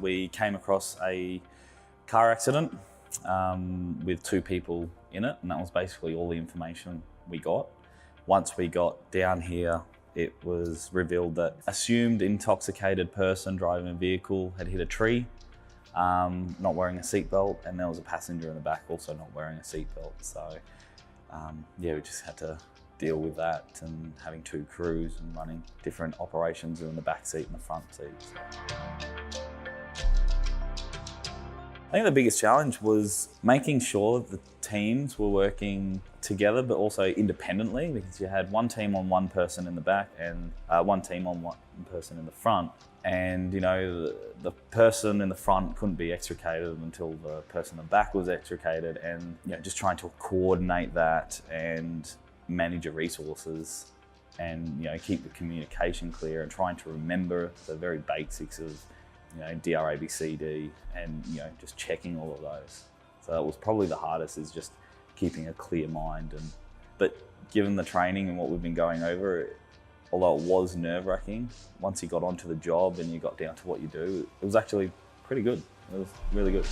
we came across a car accident with 2 people in it, and that was basically all the information we got. Once we got down here, it was revealed that assumed intoxicated person driving a vehicle had hit a tree, not wearing a seatbelt, and there was a passenger in the back also not wearing a seatbelt. So yeah, we just had to deal with that, and having 2 crews and running different operations in the back seat and the front seat. I think the biggest challenge was making sure that the teams were working together but also independently, because you had one team on one person in the back and one team on one person in the front. And you know, the person in the front couldn't be extricated until the person in the back was extricated, and you know, just trying to coordinate that and manage your resources and you know, keep the communication clear and trying to remember the very basics of DRABCD and you know, just checking all of those. So that was probably the hardest, is just keeping a clear mind. But given the training and what we've been going over, although it was nerve-wracking, once you got onto the job and you got down to what you do, it was actually pretty good. It was really good.